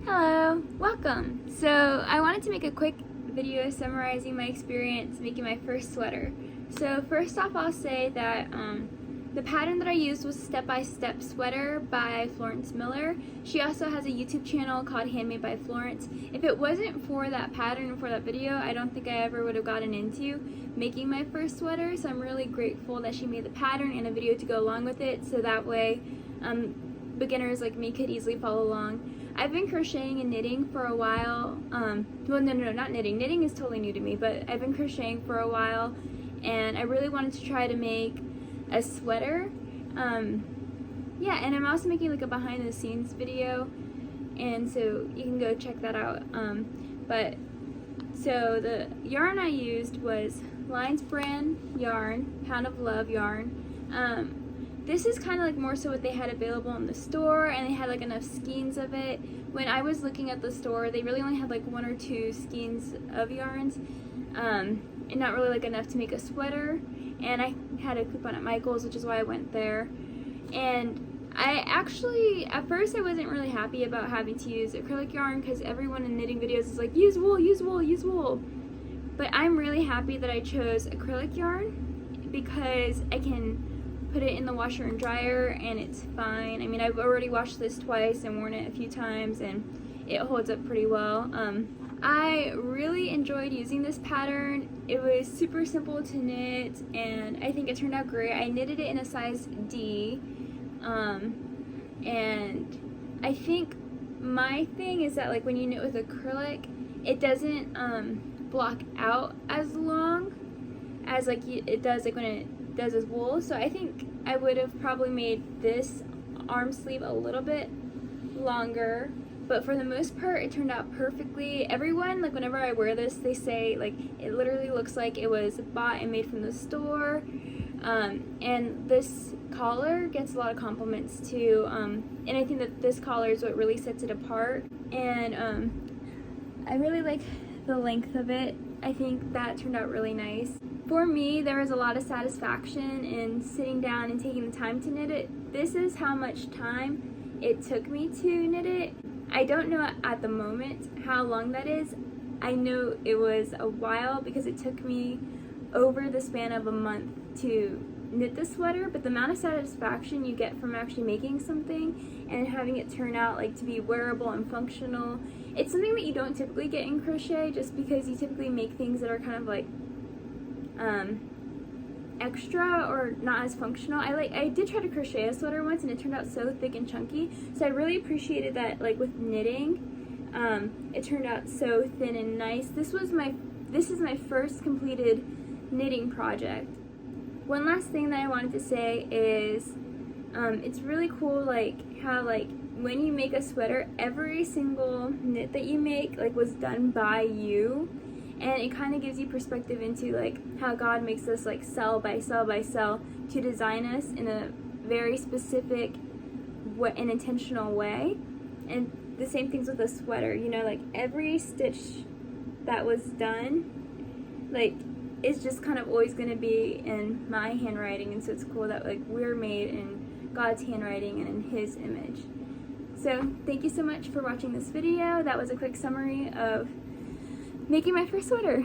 Hello, welcome. So I wanted to make a quick video summarizing my experience making my first sweater. So first off, I'll say that the pattern that I used was Step by Step Sweater by Florence Miller. She also has a YouTube channel called Handmade by Florence. If it wasn't for that pattern and for that video, I don't think I ever would have gotten into making my first sweater. So I'm really grateful that she made the pattern and a video to go along with it, so that way beginners like me could easily follow along. I've been crocheting and knitting for a while. Well, no, not knitting. Knitting is totally new to me, but I've been crocheting for a while, and I really wanted to try to make a sweater. Yeah, and I'm also making like a behind the scenes video, and so you can go check that out. So the yarn I used was Lines brand yarn, Pound of Love yarn. This is kind of like more so what they had available in the store, and they had like enough skeins of it. When I was looking at the store, they really only had like 1 or 2 skeins of yarns, and not really like enough to make a sweater. And I had a coupon at Michael's, which is why I went there. And I actually, at first I wasn't really happy about having to use acrylic yarn, because everyone in knitting videos is like, use wool, use wool, use wool. But I'm really happy that I chose acrylic yarn, because I can put it in the washer and dryer and it's fine. I mean, I've already washed this twice and worn it a few times, and it holds up pretty well. I really enjoyed using this pattern. It was super simple to knit, and I think it turned out great. I knitted it in a size D, and I think my thing is that like when you knit with acrylic, it doesn't block out as long as like it does like when it does with wool. So I think I would have probably made this arm sleeve a little bit longer, but for the most part it turned out perfectly. Everyone, like whenever I wear this, they say like it literally looks like it was bought and made from the store. And this collar gets a lot of compliments too, and I think that this collar is what really sets it apart. And I really like the length of it. I think that turned out really nice. For me, there was a lot of satisfaction in sitting down and taking the time to knit it. This is how much time it took me to knit it. I don't know at the moment how long that is. I know it was a while because it took me over the span of a month to knit the sweater, but the amount of satisfaction you get from actually making something and having it turn out like to be wearable and functional, it's something that you don't typically get in crochet, just because you typically make things that are kind of like extra or not as functional. I did try to crochet a sweater once and it turned out so thick and chunky, so I really appreciated that. Like with knitting, it turned out so thin and nice. This is my first completed knitting project. One last thing that I wanted to say is it's really cool like how like when you make a sweater, every single knit that you make like was done by you. And it kind of gives you perspective into like how God makes us like cell by cell by cell to design us in a very specific and intentional way. And the same things with a sweater, you know, like every stitch that was done like is just kind of always going to be in my handwriting. And so it's cool that like we're made in God's handwriting and in His image. So thank you so much for watching this video. That was a quick summary of making my first sweater.